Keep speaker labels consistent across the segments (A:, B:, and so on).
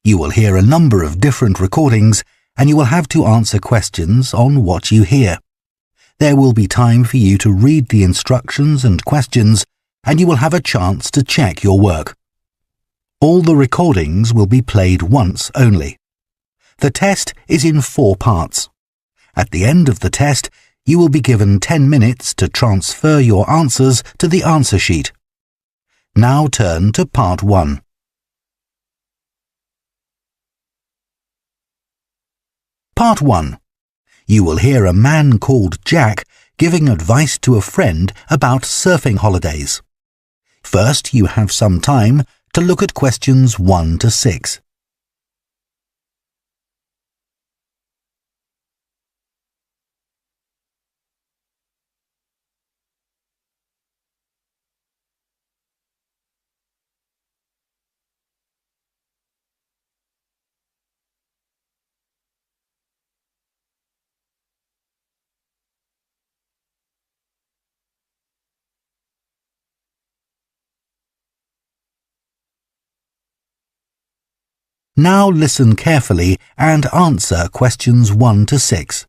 A: You will hear a number of different recordings and you will have to answer questions on what you hear. There will be time for you to read the instructions and questions and you will have a chance to check your work. All the recordings will be played once only. The test is in 4 parts. At the end of the test, you will be given 10 minutes to transfer your answers to the answer sheet. Now turn to Part 1. Part 1. You will hear a man called Jack giving advice to a friend about surfing holidays. First, you have some time to look at questions 1 to 6. Now listen carefully and answer questions 1 to 6.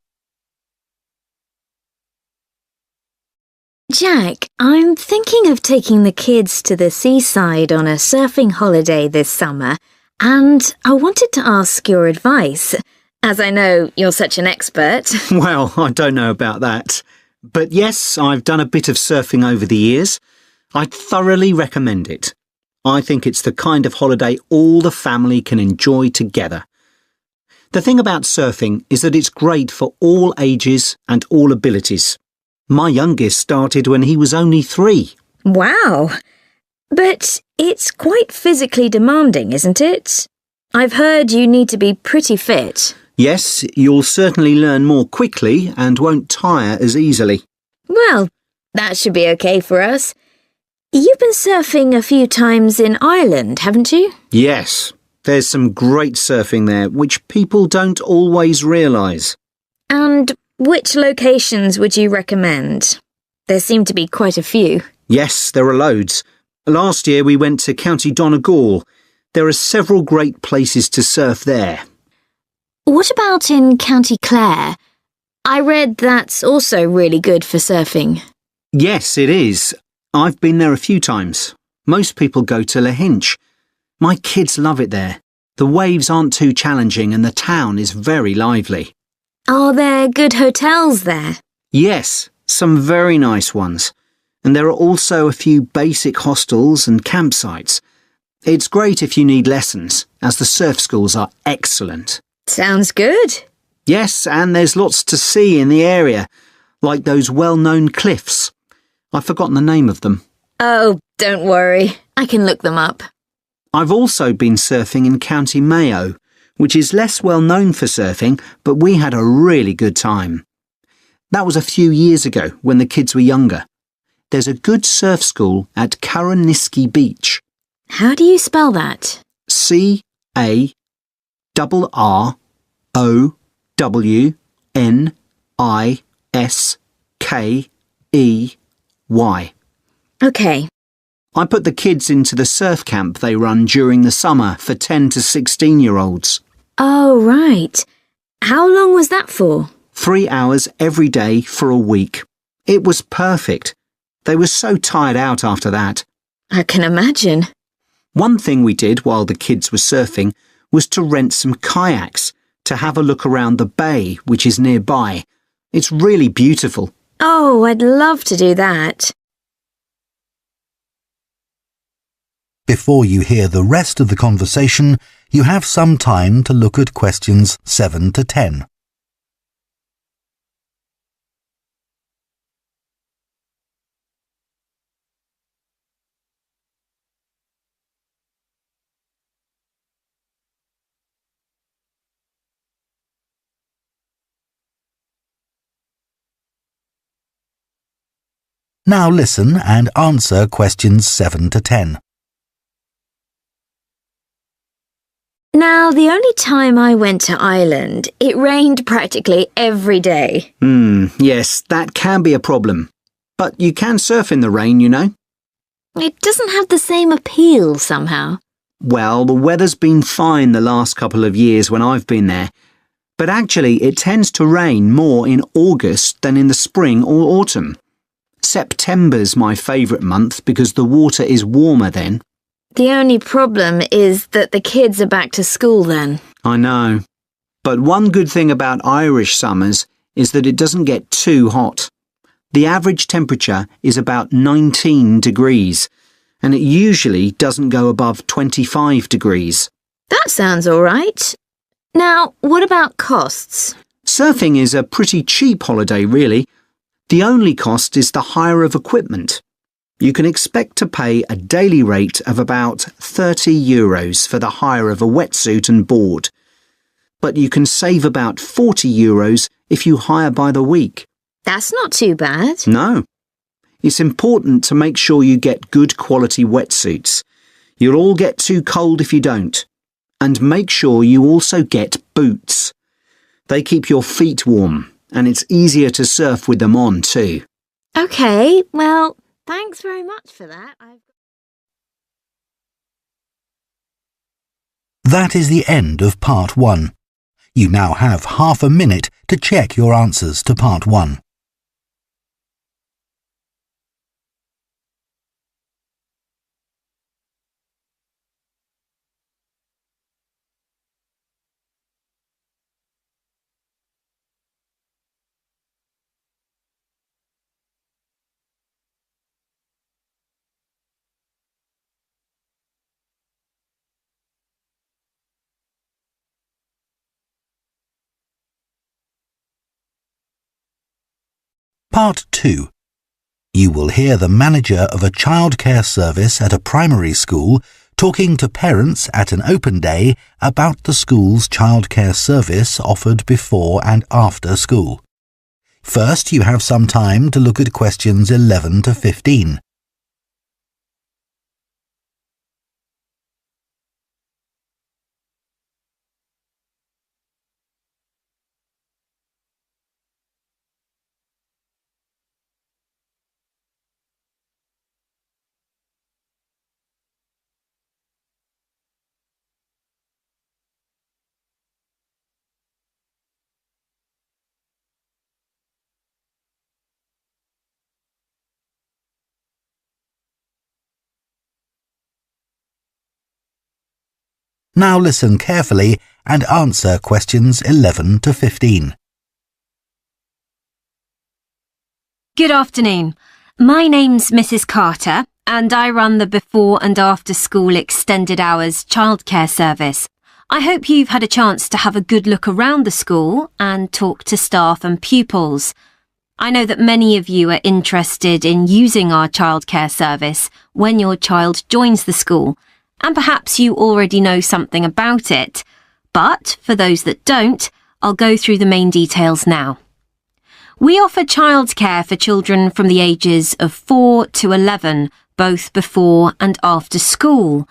B: Jack, I'm thinking of taking the kids to the seaside on a surfing holiday this summer, and I wanted to ask your advice, as I know you're such an expert.
C: Well, I don't know about that. But yes, I've done a bit of surfing over the years. I'd thoroughly recommend it. I think it's the kind of holiday all the family can enjoy together. The thing about surfing is that it's great for all ages and all abilities. My youngest started when he was only 3.
B: Wow! But it's quite physically demanding, isn't it? I've heard you need to be pretty fit.
C: Yes, you'll certainly learn more quickly and won't tire as easily.
B: Well, that should be okay for us. You've been surfing a few times in Ireland, haven't you?
C: Yes, there's some great surfing there, which people don't always realise.
B: And which locations would you recommend? There seem to be quite a few.
C: Yes, there are loads. Last year we went to County Donegal. There are several great places to surf there.
B: What about in County Clare? I read that's also really good for surfing.
C: Yes, it is. I've been there a few times. Most people go to Lahinch. My kids love it there. The waves aren't too challenging and the town is very lively.
B: Are there good hotels there?
C: Yes, some very nice ones. And there are also a few basic hostels and campsites. It's great if you need lessons, as the surf schools are excellent.
B: Sounds good.
C: Yes, and there's lots to see in the area, like those well-known cliffs. I've forgotten the name of them.
B: Oh, don't worry. I can look them up.
C: I've also been surfing in County Mayo, which is less well known for surfing, but we had a really good time. That was a few years ago when the kids were younger. There's a good surf school at Carraniskey Beach.
B: How do you spell that?
C: CARROWNISKEY.
B: Okay.
C: I put the kids into the surf camp they run during the summer for 10 to 16-year-olds.
B: Oh, right. How long was that for?
C: 3 hours every day for a week. It was perfect. They were so tired out after that.
B: I can imagine.
C: One thing we did while the kids were surfing was to rent some kayaks to have a look around the bay, which is nearby. It's really beautiful.
B: Oh, I'd love to do that.
A: Before you hear the rest of the conversation, you have some time to look at questions 7 to 10. Now listen and answer questions 7 to 10.
B: Now, the only time I went to Ireland, it rained practically every day.
C: Yes, that can be a problem. But you can surf in the rain, you know.
B: It doesn't have the same appeal somehow.
C: Well, the weather's been fine the last couple of years when I've been there, but actually it tends to rain more in August than in the spring or autumn. September's my favourite month because the water is warmer then.
B: The only problem is that the kids are back to school then.
C: I know. But one good thing about Irish summers is that it doesn't get too hot. The average temperature is about 19 degrees, and it usually doesn't go above 25 degrees.
B: That sounds all right. Now, what about costs?
C: Surfing is a pretty cheap holiday, really. The only cost is the hire of equipment. You can expect to pay a daily rate of about €30 for the hire of a wetsuit and board. But you can save about €40 if you hire by the week.
B: That's not too bad.
C: No. It's important to make sure you get good quality wetsuits. You'll all get too cold if you don't. And make sure you also get boots. They keep your feet warm, and it's easier to surf with them on too.
B: OK, well, thanks very much for that.
A: That is the end of Part 1. You now have half a minute to check your answers to Part 1. Part 2. You will hear the manager of a childcare service at a primary school talking to parents at an open day about the school's childcare service offered before and after school. First, you have some time to look at questions 11 to 15. Now listen carefully and answer questions 11 to 15.
D: Good afternoon. My name's Mrs. Carter and I run the before and after school extended hours childcare service. I hope you've had a chance to have a good look around the school and talk to staff and pupils. I know that many of you are interested in using our childcare service when your child joins the school, and perhaps you already know something about it. But for those that don't, I'll go through the main details now. We offer childcare for children from the ages of 4 to 11, both before and after school.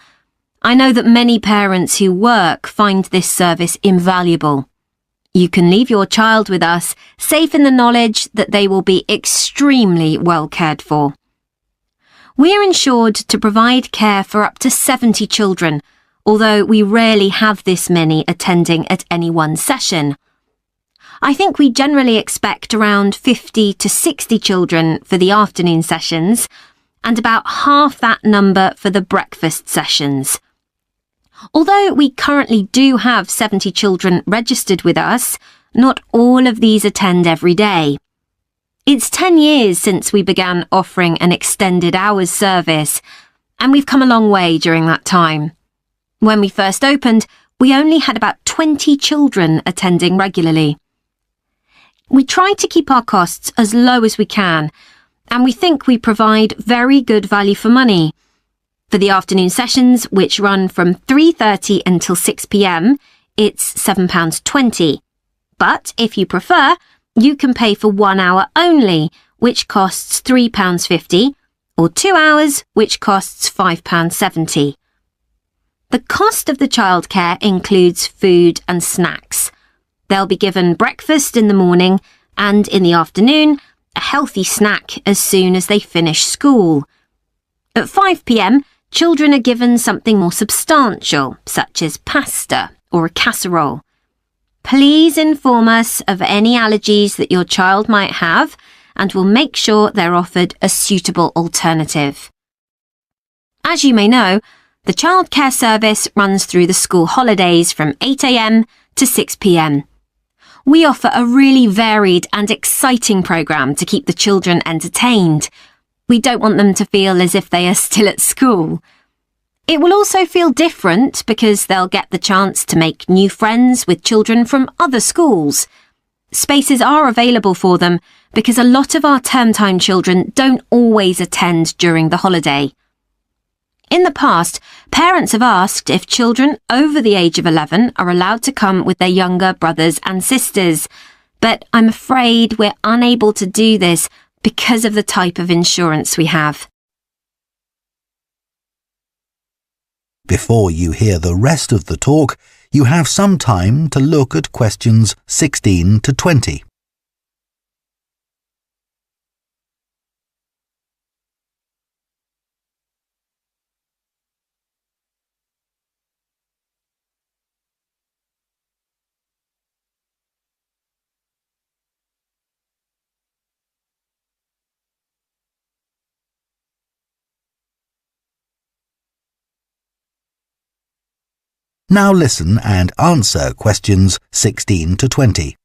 D: I know that many parents who work find this service invaluable. You can leave your child with us, safe in the knowledge that they will be extremely well cared for. We're insured to provide care for up to 70 children, although we rarely have this many attending at any one session. I think we generally expect around 50 to 60 children for the afternoon sessions, and about half that number for the breakfast sessions. Although we currently do have 70 children registered with us, not all of these attend every day. It's 10 years since we began offering an extended hours service, and we've come a long way during that time. When we first opened, we only had about 20 children attending regularly. We try to keep our costs as low as we can, and we think we provide very good value for money. For the afternoon sessions, which run from 3:30 until 6 p.m, it's £7.20. But if you prefer, you can pay for 1 hour only, which costs £3.50, or 2 hours, which costs £5.70. The cost of the childcare includes food and snacks. They'll be given breakfast in the morning and in the afternoon, a healthy snack as soon as they finish school. At 5 p.m, children are given something more substantial, such as pasta or a casserole. Please inform us of any allergies that your child might have, and we'll make sure they're offered a suitable alternative. As you may know, the childcare service runs through the school holidays from 8 a.m. to 6 p.m. We offer a really varied and exciting programme to keep the children entertained. We don't want them to feel as if they are still at school. It will also feel different because they'll get the chance to make new friends with children from other schools. Spaces are available for them because a lot of our term time children don't always attend during the holiday. In the past, parents have asked if children over the age of 11 are allowed to come with their younger brothers and sisters, but I'm afraid we're unable to do this because of the type of insurance we have.
A: Before you hear the rest of the talk, you have some time to look at questions 16 to 20. Now listen and answer questions 16 to 20.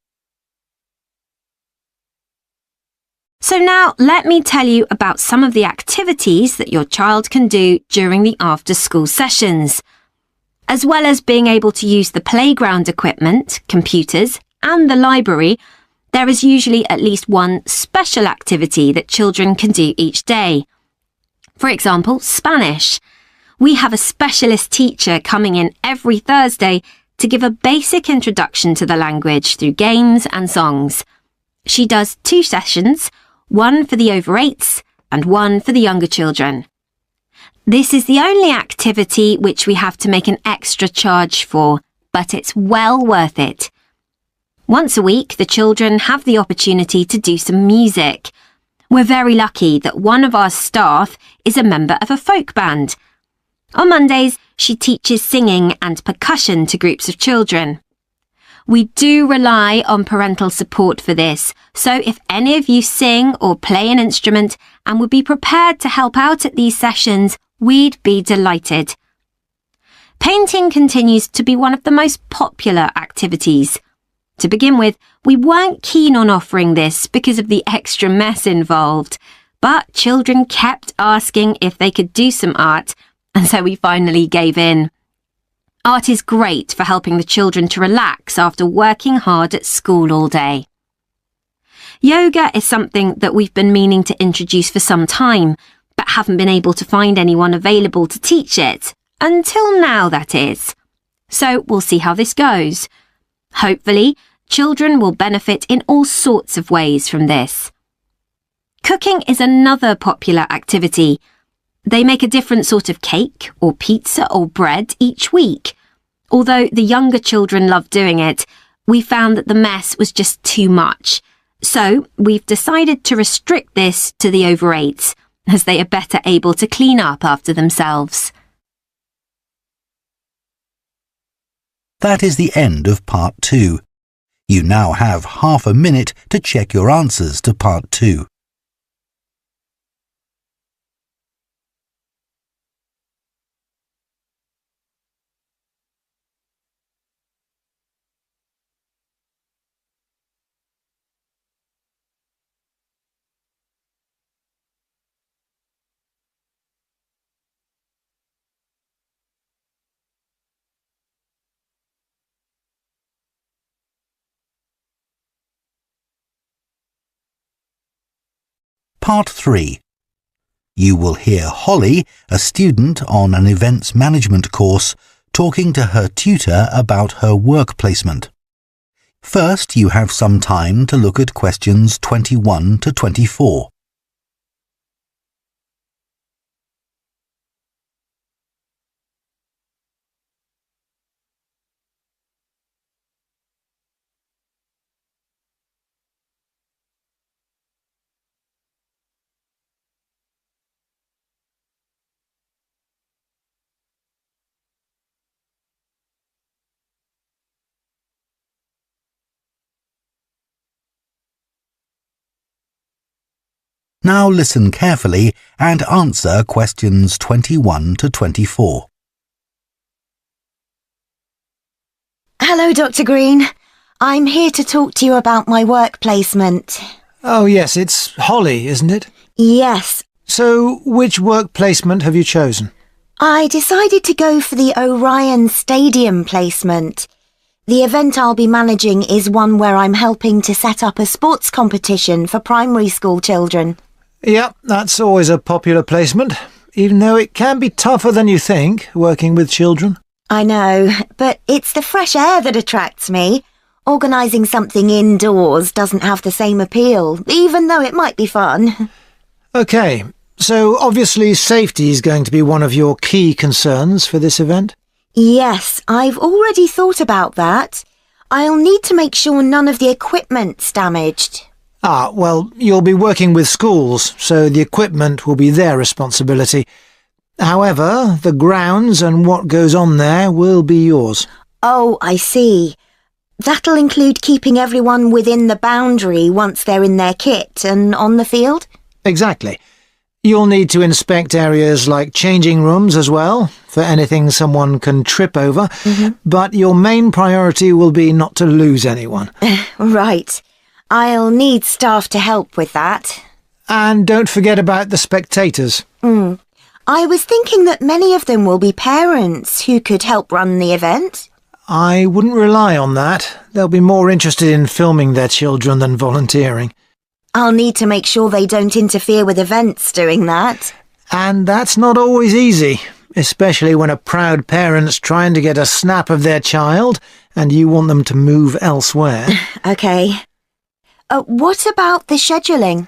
D: So now let me tell you about some of the activities that your child can do during the after-school sessions. As well as being able to use the playground equipment, computers, and the library, there is usually at least one special activity that children can do each day. For example, Spanish. We have a specialist teacher coming in every Thursday to give a basic introduction to the language through games and songs. She does 2 sessions, one for the over 8s and one for the younger children. This is the only activity which we have to make an extra charge for, but it's well worth it. Once a week, the children have the opportunity to do some music. We're very lucky that one of our staff is a member of a folk band. On Mondays, she teaches singing and percussion to groups of children. We do rely on parental support for this, so if any of you sing or play an instrument and would be prepared to help out at these sessions, we'd be delighted. Painting continues to be one of the most popular activities. To begin with, we weren't keen on offering this because of the extra mess involved, but children kept asking if they could do some art, and so we finally gave in. Art is great for helping the children to relax after working hard at school all day. Yoga is something that we've been meaning to introduce for some time, but haven't been able to find anyone available to teach it. Until now, that is. So we'll see how this goes. Hopefully, children will benefit in all sorts of ways from this. Cooking is another popular activity. They make a different sort of cake or pizza or bread each week. Although the younger children love doing it, we found that the mess was just too much. So we've decided to restrict this to the over 8s, as they are better able to clean up after themselves.
A: That is the end of part 2. You now have half a minute to check your answers to part 2. Part 3. You will hear Holly, a student on an events management course, talking to her tutor about her work placement. First, you have some time to look at questions 21 to 24. Now listen carefully and answer questions 21 to 24.
E: Hello, Dr. Green. I'm here to talk to you about my work placement.
F: Oh yes, it's Holly, isn't it?
E: Yes.
F: So, which work placement have you chosen?
E: I decided to go for the Orion Stadium placement. The event I'll be managing is one where I'm helping to set up a sports competition for primary school children.
F: Yep, that's always a popular placement, even though it can be tougher than you think, working with children.
E: I know, but it's the fresh air that attracts me. Organising something indoors doesn't have the same appeal, even though it might be fun.
F: OK, so obviously safety is going to be one of your key concerns for this event?
E: Yes, I've already thought about that. I'll need to make sure none of the equipment's damaged.
F: Ah, well, you'll be working with schools, so the equipment will be their responsibility. However, the grounds and what goes on there will be yours.
E: Oh, I see. That'll include keeping everyone within the boundary once they're in their kit and on the field?
F: Exactly. You'll need to inspect areas like changing rooms as well, for anything someone can trip over, but your main priority will be not to lose anyone.
E: Right. I'll need staff to help with that.
F: And don't forget about the spectators.
E: I was thinking that many of them will be parents who could help run the event.
F: I wouldn't rely on that. They'll be more interested in filming their children than volunteering.
E: I'll need to make sure they don't interfere with events doing that.
F: And that's not always easy, especially when a proud parent's trying to get a snap of their child and you want them to move elsewhere.
E: OK. What about the scheduling?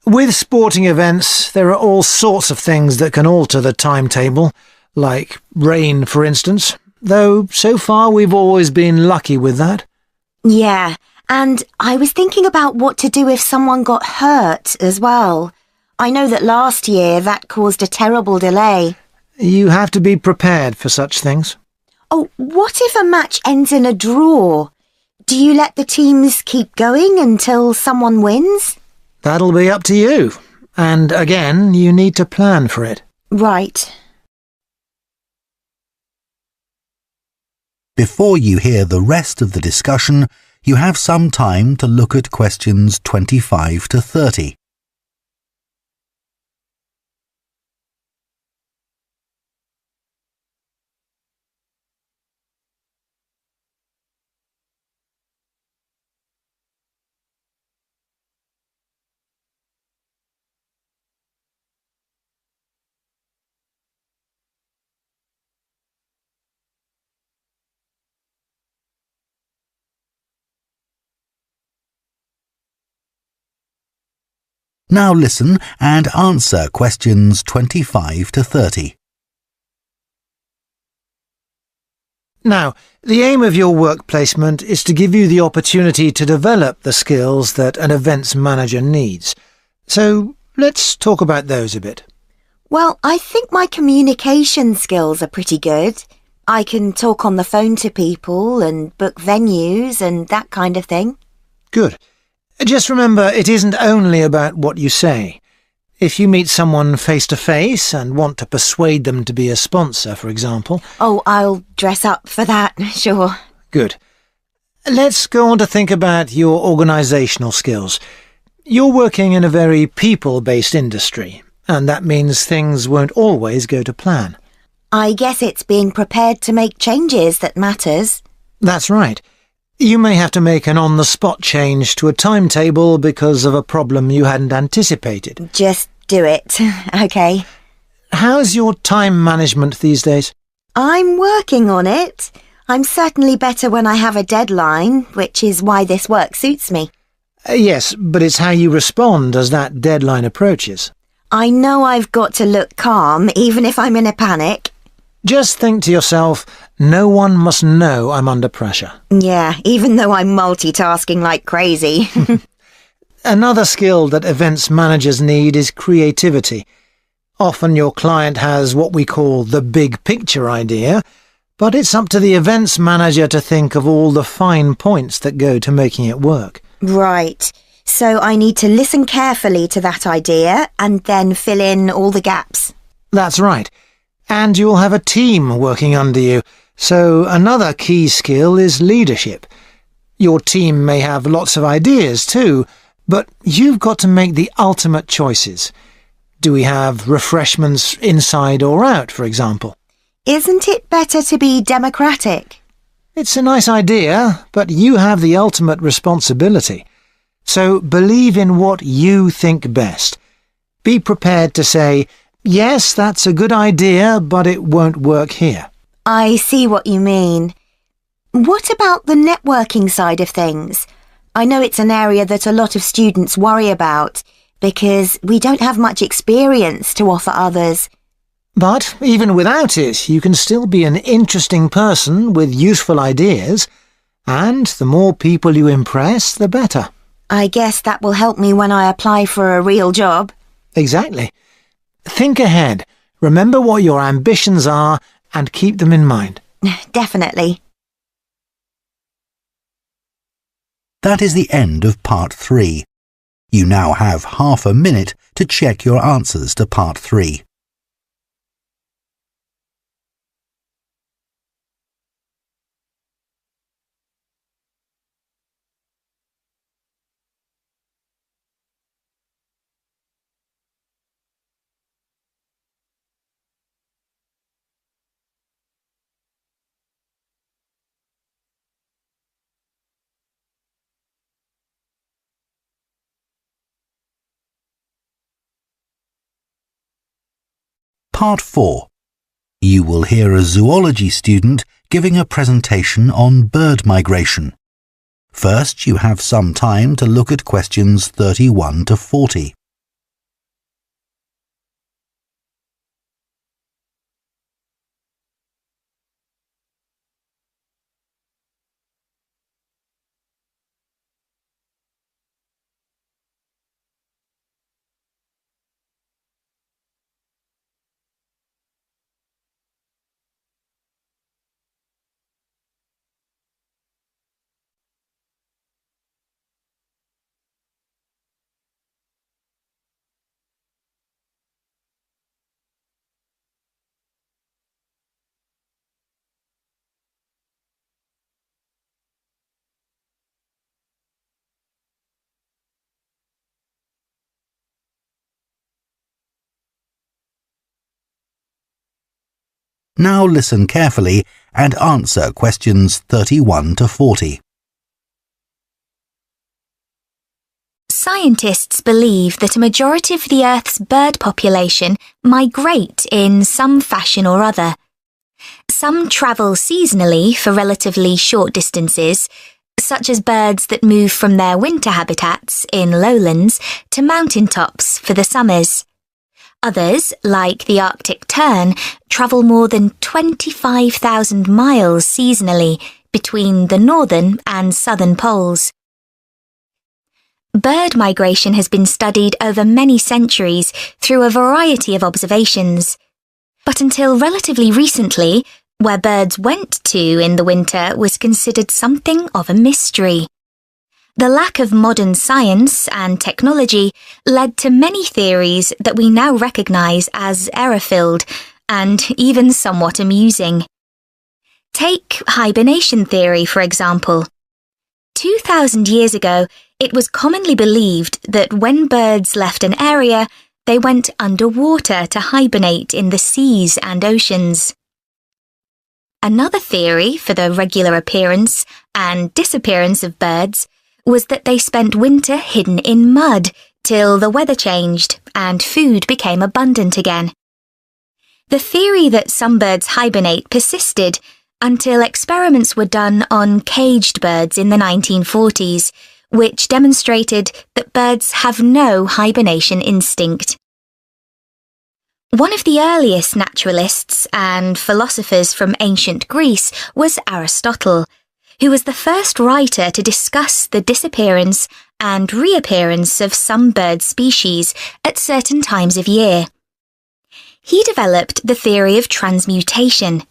F: With sporting events, there are all sorts of things that can alter the timetable, like rain, for instance, though so far we've always been lucky with that.
E: Yeah, and I was thinking about what to do if someone got hurt as well. I know that last year that caused a terrible delay.
F: You have to be prepared for such things.
E: Oh, what if a match ends in a draw? Do you let the teams keep going until someone wins?
F: That'll be up to you. And again, you need to plan for it.
E: Right.
A: Before you hear the rest of the discussion, you have some time to look at questions 25 to 30. Now listen and answer questions 25 to 30.
F: Now, the aim of your work placement is to give you the opportunity to develop the skills that an events manager needs. So, let's talk about those a bit.
E: Well, I think my communication skills are pretty good. I can talk on the phone to people and book venues and that kind of thing.
F: Good. Just remember, it isn't only about what you say. If you meet someone face-to-face and want to persuade them to be a sponsor, for example...
E: Oh, I'll dress up for that, sure.
F: Good. Let's go on to think about your organisational skills. You're working in a very people-based industry, and that means things won't always go to plan.
E: I guess it's being prepared to make changes that matters.
F: That's right. You may have to make an on-the-spot change to a timetable because of a problem you hadn't anticipated.
E: Just do it, OK.
F: How's your time management these days?
E: I'm working on it. I'm certainly better when I have a deadline, which is why this work suits me.
F: Yes, but it's how you respond as that deadline approaches.
E: I know I've got to look calm, even if I'm in a panic.
F: Just think to yourself, no one must know I'm under pressure.
E: Yeah, even though I'm multitasking like crazy.
F: Another skill that events managers need is creativity. Often your client has what we call the big picture idea, but it's up to the events manager to think of all the fine points that go to making it work.
E: Right. So I need to listen carefully to that idea and then fill in all the gaps.
F: That's right. And you'll have a team working under you, so another key skill is leadership. Your team may have lots of ideas too, but you've got to make the ultimate choices. Do we have refreshments inside or out, for example?
E: Isn't it better to be democratic?
F: It's a nice idea, but you have the ultimate responsibility. So believe in what you think best. Be prepared to say, yes, that's a good idea, but it won't work here.
E: I see what you mean. What about the networking side of things? I know it's an area that a lot of students worry about because we don't have much experience to offer others.
F: But even without it, you can still be an interesting person with useful ideas, and the more people you impress, the better.
E: I guess that will help me when I apply for a real job.
F: Exactly. Think ahead, remember what your ambitions are, and keep them in mind.
E: Definitely.
A: That is the end of Part 3. You now have half a minute to check your answers to Part 3. Part 4. You will hear a zoology student giving a presentation on bird migration. First, you have some time to look at questions 31 to 40. Now listen carefully and answer questions 31 to 40.
B: Scientists believe that a majority of the Earth's bird population migrate in some fashion or other. Some travel seasonally for relatively short distances, such as birds that move from their winter habitats in lowlands to mountaintops for the summers. Others, like the Arctic tern, travel more than 25,000 miles seasonally between the northern and southern poles. Bird migration has been studied over many centuries through a variety of observations. But until relatively recently, where birds went to in the winter was considered something of a mystery. The lack of modern science and technology led to many theories that we now recognise as error-filled and even somewhat amusing. Take hibernation theory, for example. 2,000 years ago, it was commonly believed that when birds left an area, they went underwater to hibernate in the seas and oceans. Another theory for the regular appearance and disappearance of birds was that they spent winter hidden in mud till the weather changed and food became abundant again. The theory that some birds hibernate persisted until experiments were done on caged birds in the 1940s, which demonstrated that birds have no hibernation instinct. One of the earliest naturalists and philosophers from ancient Greece was Aristotle, who was the first writer to discuss the disappearance and reappearance of some bird species at certain times of year. He developed the theory of transmutation,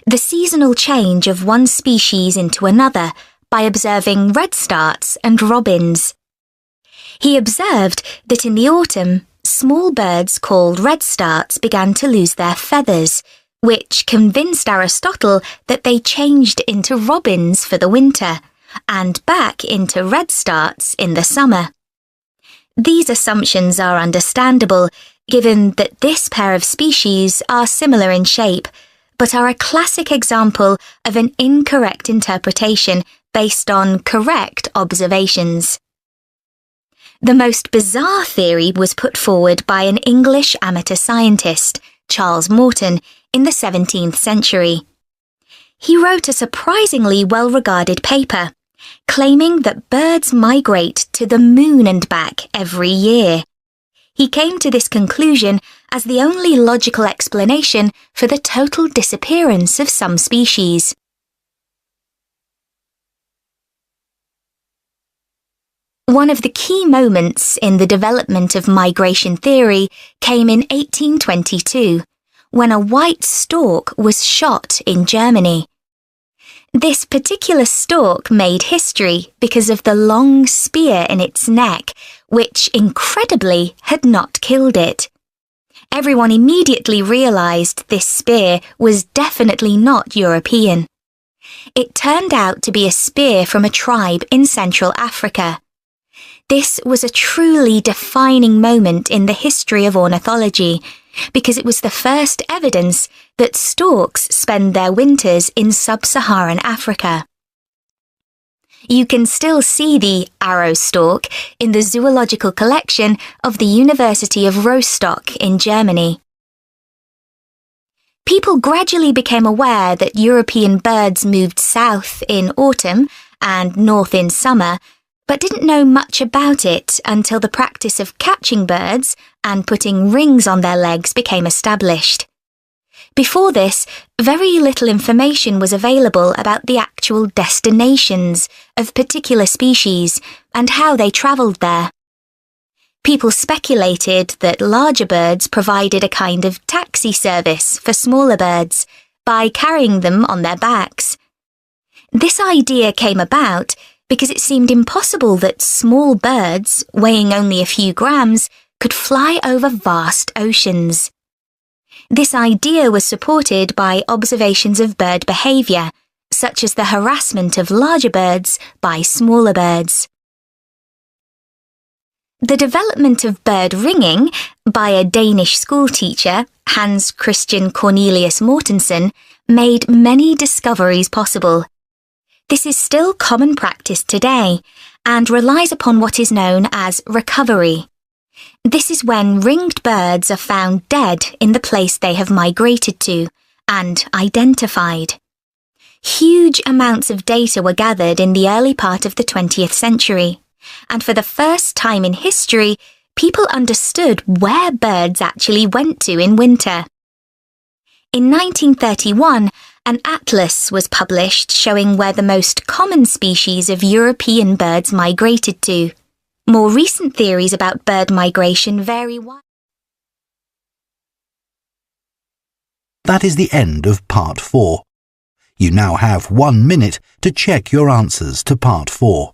B: the seasonal change of one species into another by observing redstarts and robins.
G: He observed that in the autumn, small birds called redstarts began to lose their feathers, which convinced Aristotle that they changed into robins for the winter and back into redstarts in the summer. These assumptions are understandable, given that this pair of species are similar in shape, but are a classic example of an incorrect interpretation based on correct observations. The most bizarre theory was put forward by an English amateur scientist, Charles Morton, in the 17th century. He wrote a surprisingly well-regarded paper, claiming that birds migrate to the moon and back every year. He came to this conclusion as the only logical explanation for the total disappearance of some species. One of the key moments in the development of migration theory came in 1822, when a white stork was shot in Germany. This particular stork made history because of the long spear in its neck, which incredibly had not killed it. Everyone immediately realized this spear was definitely not European. It turned out to be a spear from a tribe in Central Africa. This was a truly defining moment in the history of ornithology, because it was the first evidence that storks spend their winters in sub-Saharan Africa. You can still see the arrow stork in the zoological collection of the University of Rostock in Germany. People gradually became aware that European birds moved south in autumn and north in summer, but didn't know much about it until the practice of catching birds and putting rings on their legs became established. Before this, very little information was available about the actual destinations of particular species and how they travelled there. People speculated that larger birds provided a kind of taxi service for smaller birds by carrying them on their backs. This idea came about because it seemed impossible that small birds, weighing only a few grams, could fly over vast oceans. This idea was supported by observations of bird behaviour, such as the harassment of larger birds by smaller birds. The development of bird ringing by a Danish schoolteacher, Hans Christian Cornelius Mortensen, made many discoveries possible. This is still common practice today and relies upon what is known as recovery. This is when ringed birds are found dead in the place they have migrated to and identified. Huge amounts of data were gathered in the early part of the 20th century, and for the first time in history, people understood where birds actually went to in winter. In 1931, an atlas was published showing where the most common species of European birds migrated to. More recent theories about bird migration vary widely.
A: That is the end of Part 4. You now have 1 minute to check your answers to Part 4.